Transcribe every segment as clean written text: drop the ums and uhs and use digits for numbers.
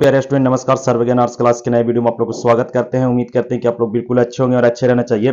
प्यारे स्टूडेंट नमस्कार। सर्वज्ञान arts class के नए वीडियो में आप लोग को स्वागत करते हैं। उम्मीद करते हैं कि आप लोग बिल्कुल अच्छे होंगे और अच्छे रहना चाहिए।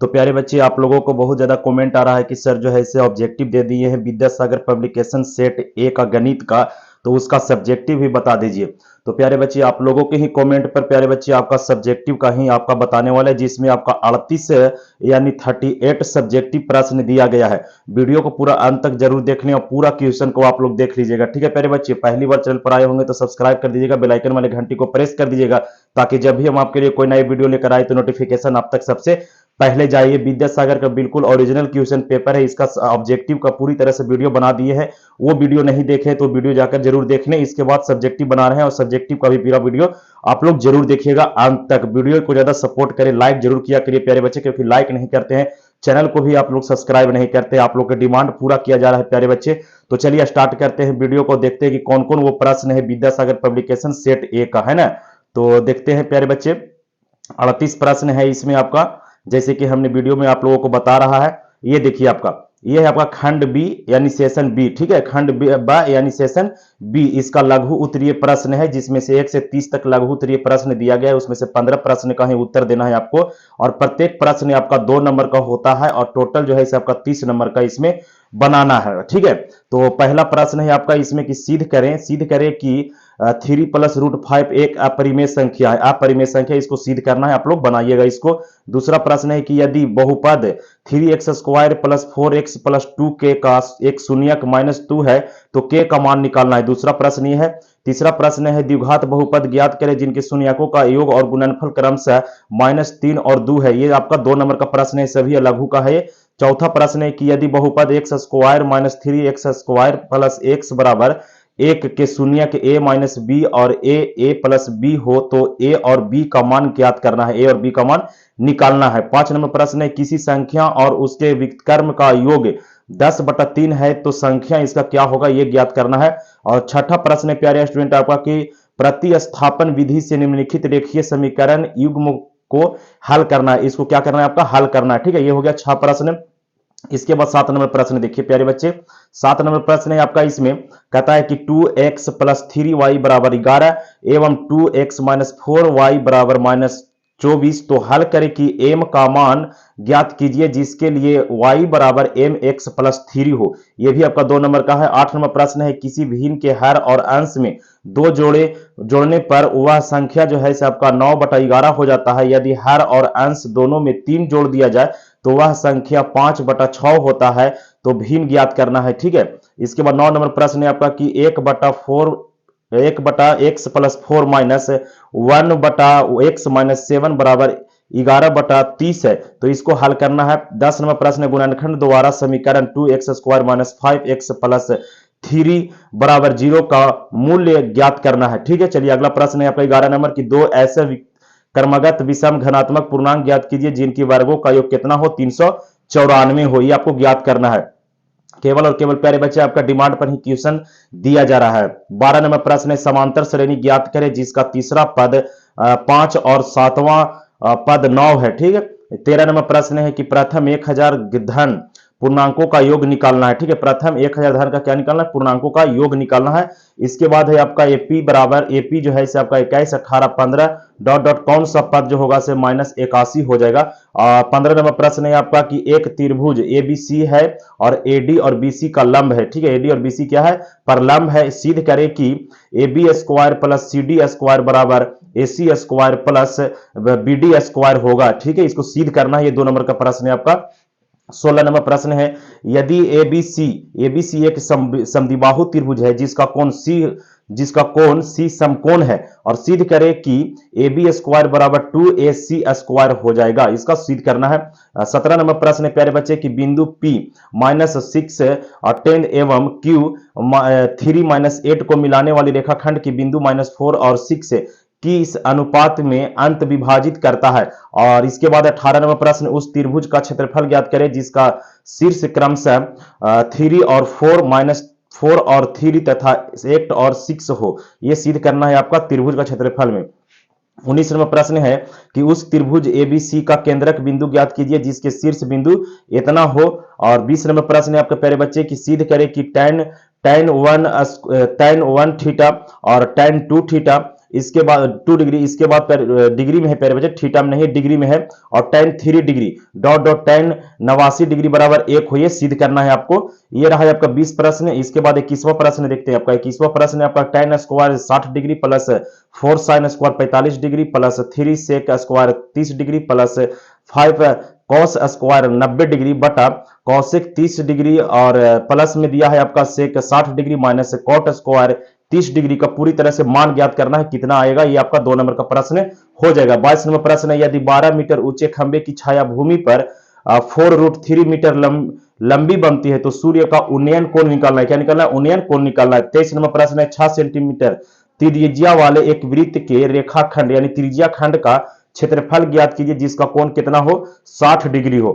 तो प्यारे बच्चे, आप लोगों को बहुत ज्यादा कमेंट आ रहा है कि सर जो है इसे ऑब्जेक्टिव दे दिए हैं विद्यासागर पब्लिकेशन सेट ए का गणित का, तो उसका सब्जेक्टिव भी बता दीजिए। तो प्यारे बच्चे, आप लोगों के ही कमेंट पर प्यारे बच्चे आपका सब्जेक्टिव का ही आपका बताने वाला है, जिसमें आपका 38 यानी 38 सब्जेक्टिव प्रश्न दिया गया है। वीडियो को पूरा अंत तक जरूर देख लें और पूरा क्वेश्चन को आप लोग देख लीजिएगा। ठीक है प्यारे बच्चे, पहली बार चैनल पर आए होंगे तो सब्सक्राइब कर दीजिएगा, बेल आइकन वाले घंटी को प्रेस कर दीजिएगा, ताकि जब भी हम आपके लिए कोई नई वीडियो लेकर आए तो नोटिफिकेशन आप तक सबसे पहले जाइए। विद्यासागर का बिल्कुल ओरिजिनल क्वेश्चन पेपर है, इसका ऑब्जेक्टिव का पूरी तरह से वीडियो बना दिए हैं। वो वीडियो नहीं देखे तो वीडियो जाकर जरूर देख लें। इसके बाद सब्जेक्टिव बना रहे हैं और सब्जेक्टिव का भी पूरा वीडियो आप लोग जरूर देखिएगा अंत तक। वीडियो को ज्यादा सपोर्ट करें, लाइक जरूर किया करिए प्यारे बच्चे, क्योंकि लाइक नहीं करते हैं चैनल को भी आप लोग सब्सक्राइब नहीं करते। आप लोग का डिमांड पूरा किया जा रहा है प्यारे बच्चे। तो चलिए स्टार्ट करते हैं वीडियो को, देखते हैं कि कौन कौन वो प्रश्न है विद्यासागर पब्लिकेशन सेट ए का, है ना। तो देखते हैं प्यारे बच्चे, 38 प्रश्न है इसमें आपका, जैसे कि हमने वीडियो में आप लोगों को बता रहा है। ये देखिए आपका, ये है आपका खंड बी यानी सेशन बी। ठीक है, खंड बी यानी सेशन बी, इसका लघु उत्तरीय प्रश्न है, जिसमें से 1 से 30 तक लघु उत्तरीय प्रश्न दिया गया है। उसमें से 15 प्रश्न का ही उत्तर देना है आपको, और प्रत्येक प्रश्न आपका 2 नंबर का होता है, और टोटल जो है इसे आपका 30 नंबर का इसमें बनाना है। ठीक है, तो पहला प्रश्न है आपका इसमें कि सिद्ध करें कि 3 + √5 एक अपरिमेय संख्या है। अपरिमेय संख्या, इसको सिद्ध करना है, आप लोग बनाइएगा इसको। दूसरा प्रश्न है कि यदि बहुपद 3x² + 4x + 2k का एक शून्यक -2 है तो k का मान निकालना है। दूसरा प्रश्न ये है। तीसरा प्रश्न है द्विघात बहुपद ज्ञात करें जिनके शून्यकों का योग और गुणनफल क्रमशः -3 और 2 है। ये आपका 2 नंबर का प्रश्न है, सभी लघु का है। चौथा प्रश्न है कि यदि बहुपद x² - 3x² + x बराबर 1 के शून्यक a - b और a + b हो तो a और b का मान ज्ञात करना है, a और b का मान निकालना है। 5 नंबर प्रश्न है किसी संख्या और उसके विकर्म का योग 10/3 है तो संख्या इसका क्या होगा, ये ज्ञात करना है। और छठा प्रश्न है प्यारे स्टूडेंट आपका कि प्रतिस्थापन विधि से निम्नलिखित रेखीय समीकरण युग्म को हल करना है। इसको क्या करना है आपका, हल करना है। ठीक है, ये हो गया 6 प्रश्न। इसके बाद 7 नंबर प्रश्न देखिए प्यारे बच्चे। 7 नंबर प्रश्न है आपका, इसमें कहता है कि 2x + 3y = 11 एवं 2x - 4y = -24, तो हल करें कि m का मान ज्ञात कीजिए जिसके लिए y = mx + 3 हो। यह भी आपका 2 नंबर का है। 8 नंबर प्रश्न है किसी भिन्न के हर और अंश में 2 जोड़ने पर वह संख्या जो है इसे आपका 9/11 हो जाता है। यदि हर और अंश दोनों में 3 जोड़ दिया जाए तो वह संख्या 5/6 होता है, तो भिन्न ज्ञात करना है। ठीक है, इसके बाद 9 नंबर प्रश्न है आपका कि 1/x + 4 - 1/x - 7 = 11/30 है, तो इसको हल करना है। 10 नंबर प्रश्न गुणनखंड द्वारा समीकरण 2x² - 5x + 3 = 0 का मूल्य ज्ञात करना है। ठीक है, चलिए अगला प्रश्न है आपका 11 नंबर की 2 ऐसे क्रमगत विषम घनात्मक पूर्णांक ज्ञात कीजिए जिनकी वर्गों का योग कितना हो, 394 हो। ये आपको ज्ञात करना है। केवल और केवल प्यारे बच्चे आपका डिमांड पर ही क्वेश्चन दिया जा रहा है। 12 नंबर प्रश्न है समांतर श्रेणी ज्ञात करें जिसका तीसरा पद 5 और 7वां पद 9 है। ठीक है, 13 नंबर प्रश्न है कि प्रथम 1000 धन पूर्णांकों का योग निकालना है। ठीक है, प्रथम 1000 धन का क्या निकालना है, पूर्णांकों का योग निकालना है। इसके बाद है आपका एपी बराबर, एपी जो है इसे आपका 21, 18, 15 डॉट कौन सा पद जो होगा से -81 हो जाएगा। 15 नंबर प्रश्न है आपका कि एक त्रिभुज एबीसी है और एडी और बीसी का लंब है। ठीक है, एडी और बीसी क्या है, परलंब है। सिद्ध करें कि AB² + CD² बराबर AC² + BD² होगा। ठीक है, इसको सिद्ध करना है, ये 2 नंबर का प्रश्न है आपका। 16 नंबर प्रश्न है यदि एबीसी एक समद्विबाहु त्रिभुज है जिसका कोण सी समकोण है, और सिद्ध करें कि AB² = 2AC² हो जाएगा, इसका सिद्ध करना है। 17 नंबर प्रश्न है प्यारे बच्चे कि बिंदु P -6 और 10 एवं Q 3 - 8 को मिलाने वाली रेखाखंड की बिंदु -4 और 6 कि इस अनुपात में अंत विभाजित करता है। और इसके बाद 18 नंबर प्रश्न उस त्रिभुज का क्षेत्रफल ज्ञात करें जिसका शीर्ष क्रमशः 3 और 4 और 3 तथा 8 और 6 हो। यह सिद्ध करना है आपका त्रिभुज का क्षेत्रफल में। 19 नंबर प्रश्न है कि उस त्रिभुज एबीसी का केंद्रक बिंदु ज्ञात कीजिए जिसके शीर्ष बिंदु इतना हो। और 20 नंबर प्रश्न है आपके प्यारे बच्चे की सिद्ध करें कि tan 1 थीटा और tan 2 थीटा इसके बाद 2 डिग्री, इसके बाद डिग्री में है प्यारे बच्चे, थीटा में नहीं डिग्री में है, और tan 3 degree dot dot tan 89 degree बराबर 1 हो, ये सिद्ध करना है आपको। ये रहा है आपका 20 प्रश्न। इसके बाद 21वां प्रश्न देखते हैं। आपका 21वां प्रश्न है आपका tan square 60 degree plus 4 sin square 45 degree plus 3 sec square 30 degree plus 5 cos square 90 degree बटा cosec 30 डिग्री, और प्लस में दिया है आपका sec 60 degree minus cot square 30 degree का पूरी तरह से मान ज्ञात करना है, कितना आएगा। ये आपका 2 नंबर का प्रश्न हो जाएगा। 22 नंबर प्रश्न है, यदि 12 मीटर ऊंचे खंबे की छाया भूमि पर 4√3 मीटर लंबी बनती है तो सूर्य का उन्नयन कोण निकालना है। क्या निकालना है? उन्नयन कोण निकालना है। 23 नंबर प्रश्न है, 6 सेंटीमीटर त्रिज्या वाले एक वृत्त के रेखाखंड यानी त्रिज्या खंड का क्षेत्रफल ज्ञात कीजिए जिसका कोण कितना हो, 60 डिग्री हो।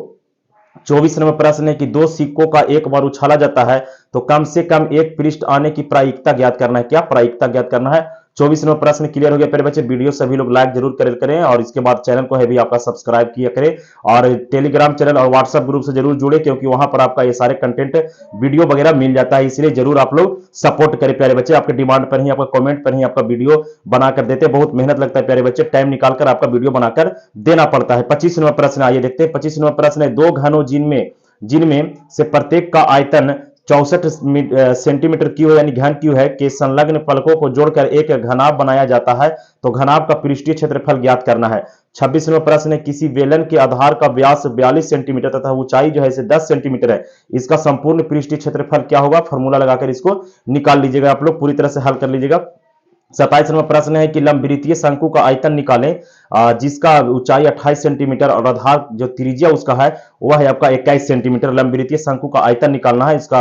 24 नंबर प्रश्न है कि 2 सिक्कों का एक बार उछाला जाता है तो कम से कम एक पृष्ठ आने की प्रायिकता ज्ञात करना है। क्या प्रायिकता ज्ञात करना है? 24 नंबर प्रश्न क्लियर हो गया प्यारे बच्चे। वीडियो सभी लोग लाइक जरूर करें और इसके बाद चैनल को है भी आपका सब्सक्राइब किया करें, और टेलीग्राम चैनल और व्हाट्सएप ग्रुप से जरूर जुड़े क्योंकि वहां पर आपका ये सारे कंटेंट वीडियो वगैरह मिल जाता है, इसलिए जरूर आप लोग सपोर्ट करें प्यारे बच्चे। आपके डिमांड पर ही, आपका कमेंट पर ही आपका वीडियो बनाकर देते हैं। बहुत मेहनत लगता है प्यारे बच्चे, टाइम निकालकर आपका वीडियो बनाकर देना पड़ता है। 25 नंबर प्रश्न आइए देखते हैं। 25 नंबर प्रश्न है, 2 घनों जिनमें से प्रत्येक का आयतन 64 सेंटीमीटर क्यूब यानी घन क्यूब है के संलग्न फलकों को जोड़कर एक घनाभ बनाया जाता है तो घनाभ का पृष्ठीय क्षेत्रफल ज्ञात करना है। 26 नंबर प्रश्न है, किसी बेलन के आधार का व्यास 42 सेंटीमीटर तथा ऊंचाई जो है 10 सेंटीमीटर है, इसका संपूर्ण पृष्ठीय क्षेत्रफल क्या होगा? फॉर्मूला लगाकर इसको निकाल लीजिएगा, आप लोग पूरी तरह से हल कर लीजिएगा। 27 नंबर प्रश्न है कि लंबवृत्तीय शंकु का आयतन निकालें जिसका ऊंचाई 28 सेंटीमीटर और आधार जो त्रिज्या उसका है वह है आपका 21 सेंटीमीटर। लंबवृत्तीय शंकु का आयतन निकालना है, इसका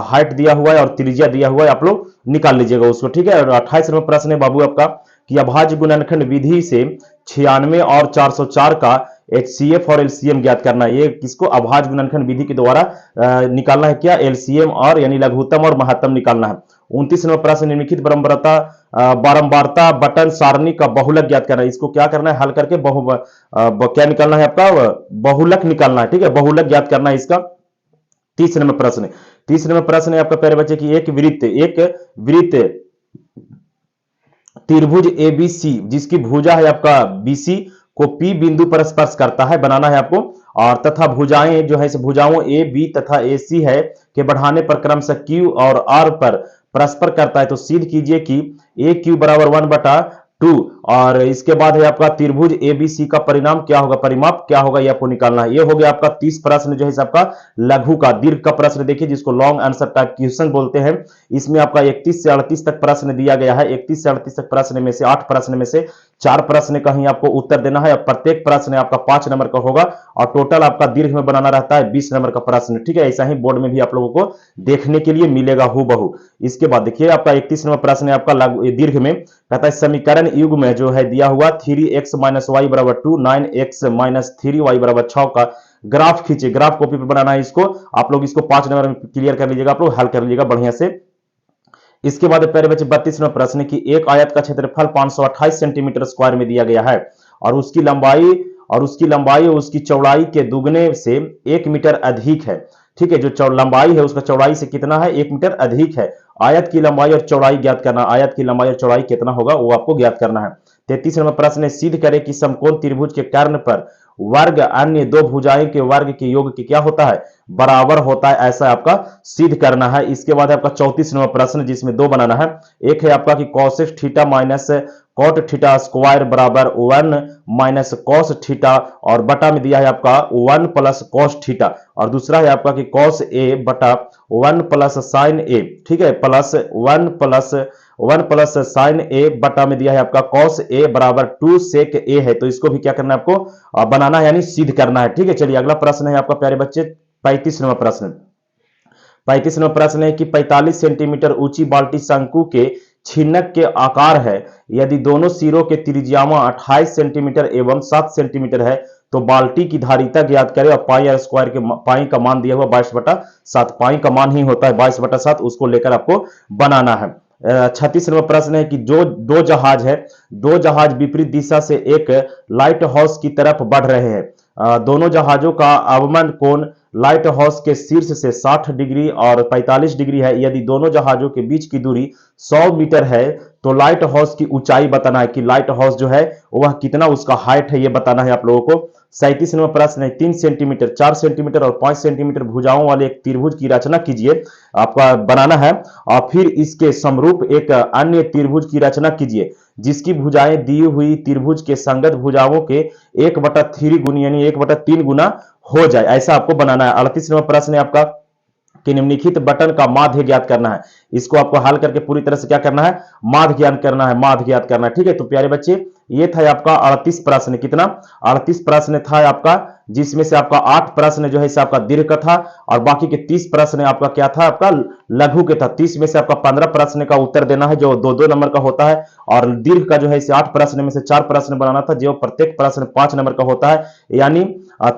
हाइट दिया हुआ है और त्रिज्या दिया हुआ है, आप लोग निकाल लीजिएगा उसको, ठीक है। और 28 नंबर प्रश्न है बाबू आपका कि अभाज्य गुणनखंड विधि से 96 और 404 का HCF और LCM ज्ञात करना है। ये किसको? अभाज्य गुणनखंड विधि के द्वारा निकालना है। क्या? LCM और यानी लघुत्तम और महत्तम निकालना है। 29 नंबर प्रश्न, निम्नलिखित बारंबारता बटन सारणी का बहुलक ज्ञात करना है। इसको क्या करना है? हल करके क्या निकालना है आपका? बहुलक निकालना है, ठीक है, बहुलक ज्ञात करना है इसका। 30 नंबर प्रश्न है, 30 नंबर प्रश्न है आपका प्यारे बच्चे की एक वृत्त त्रिभुज ABC जिसकी भुजा है आपका BC को P बिंदु पर स्पर्श करता है, बनाना है आपको। और तथा भुजाएं जो है भुजाओं AB तथा AC है के बढ़ाने पर क्रमशः Q और R पर परस्पर करता है तो सिद्ध कीजिए कि AQ बराबर 1/2। और इसके बाद है आपका त्रिभुज ABC का परिणाम क्या होगा, परिमाप क्या होगा, ये आपको निकालना है। ये हो गया आपका 30 प्रश्न जो है आपका लघु का। दीर्घ का प्रश्न देखिए जिसको लॉन्ग आंसर टाइप क्वेश्चन बोलते हैं, इसमें आपका 31 से 38 तक प्रश्न दिया गया है। 31 से 38 तक प्रश्न में से 8 प्रश्न में से 4 प्रश्न का ही आपको उत्तर देना है और प्रत्येक प्रश्न आपका 5 नंबर का होगा और टोटल आपका दीर्घ में बनाना रहता है 20 नंबर का प्रश्न, ठीक है। ऐसा ही बोर्ड में भी आप लोगों को देखने के लिए मिलेगा हूबहू। इसके बाद देखिए आपका 31 नंबर प्रश्न है आपका दीर्घ में, कहता है समीकरण युग में जो है दिया हुआ 3x - y = 2 9x - 3y = 6 का ग्राफ खींचे। ग्राफ कॉपी पर बनाना है इसको, आप लोग इसको 5 नंबर में क्लियर कर लीजिएगा, आप लोग हल कर लीजिएगा बढ़िया से। इसके बाद प्यारे बच्चे 32 नंबर प्रश्न की एक आयत का क्षेत्रफल 528 सेंटीमीटर स्क्वायर में दिया गया है और उसकी लंबाई उसकी चौड़ाई के दुगने से 1 मीटर अधिक है, ठीक है। जो लंबाई है उसका चौड़ाई से कितना है? 1 मीटर अधिक है। आयत की लंबाई और चौड़ाई ज्ञात करना, आयत की लंबाई और चौड़ाई कितना होगा वो आपको ज्ञात करना है। 33 नंबर प्रश्न है सिद्ध करें कि समकोण त्रिभुज के कर्ण पर वर्ग अन्य दो भुजाएं के वर्ग के योग की क्या होता है? बराबर होता है, ऐसा आपका सिद्ध करना है। इसके बाद आपका 34 नंबर प्रश्न जिसमें 2 बनाना है। एक है आपका कि cos theta minus cot theta square बराबर 1 - cos थीटा और बटा में दिया है आपका 1 + cos थीटा, और दूसरा है आपका कि cos A बटा 1 + sin A, ठीक है, प्लस 1 + sin A बटा में दिया है आपका cos A बराबर 2 sec A है। तो इसको भी क्या करना है आपको? बनाना है यानी सिद्ध करना है, ठीक है। चलिए अगला प्रश्न है आपका प्यारे बच्चे 35 नंबर प्रश्न। 35 नंबर प्रश्न है कि 45 सेंटीमीटर ऊंची बाल्टी शंकु के छिन्नक के आकार है। यदि दोनों सिरों के त्रिज्यामा 28 सेंटीमीटर एवं 7 सेंटीमीटर है तो बाल्टी की धारिता ज्ञात करें और पाई स्क्वायर के पाई का मान दिया हुआ 22/7, पाई का मान ही होता है 22/7, उसको लेकर आपको बनाना है। 36 नंबर प्रश्न है कि जो दो जहाज विपरीत दिशा से एक लाइट हाउस की तरफ बढ़ रहे हैं। दोनों जहाजों का अवमन कोण लाइट हाउस के शीर्ष से 60 डिग्री और 45 डिग्री है। यदि दोनों जहाजों के बीच की दूरी 100 मीटर है तो लाइट हाउस की ऊंचाई बताना है कि लाइट हाउस जो है वह कितना उसका हाइट है, यह बताना है आप लोगों को। 37 नंबर प्रश्न है, 3 सेंटीमीटर, 4 सेंटीमीटर और 5 सेंटीमीटर भुजाओं वाले एक त्रिभुज की रचना कीजिए, आपका बनाना है। और फिर इसके समरूप एक अन्य त्रिभुज की रचना कीजिए जिसकी भुजाएं दी हुई त्रिभुज के संगत भुजाओं के 1/3 गुना यानी 1/3 गुना हो जाए, ऐसा आपको बनाना है। 38 नंबर प्रश्न है आपका कि निम्नलिखित बटन का माध्य ज्ञात करना है। इसको आपको हल करके पूरी तरह से क्या करना है, माध्य ज्ञात करना है, माध्य ज्ञात करना है। ठीक है, तो प्यारे बच्चे ये था आपका 38 प्रश्न। कितना? 38 प्रश्न था आपका, जिसमें से आपका 8 प्रश्न जो है इसे आपका दीर्घ का था और बाकी के 30 प्रश्न आपका क्या था, आपका लघु के था। 30 में से आपका 15 प्रश्न का उत्तर देना है जो 2-2 नंबर का होता है, और दीर्घ का जो है इसे 8 प्रश्न में से 4 प्रश्न बनाना था जो प्रत्येक प्रश्न 5 नंबर का होता है। यानी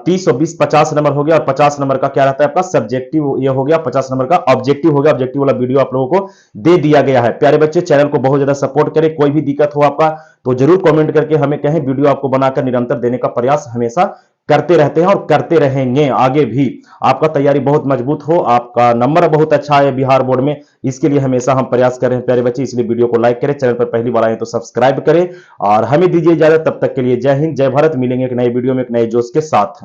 30 और 20 50 नंबर हो गया, और 50 नंबर का क्या रहता है आपका सब्जेक्टिव, ये हो गया 50 नंबर का ऑब्जेक्टिव हो गया। ऑब्जेक्टिव वाला वीडियो आप लोगों को दे दिया गया है। प्यारे बच्चे चैनल को बहुत ज्यादा सपोर्ट करें, कोई भी दिक्कत हो आपका तो जरूर कमेंट करके हमें कहें, वीडियो आपको बनाकर निरंतर देने का प्रयास हमेशा करते रहते हैं और करते रहेंगे आगे भी। आपका तैयारी बहुत मजबूत हो, आपका नंबर बहुत अच्छा है बिहार बोर्ड में, इसके लिए हमेशा हम प्रयास कर रहे हैं प्यारे बच्चे। इसलिए वीडियो को लाइक करें, चैनल पर पहली बार आए तो सब्सक्राइब करें और हमें दीजिए इजाजत। तब तक के लिए जय हिंद, जय भारत। मिलेंगे एक नए वीडियो में एक नए जोश के साथ।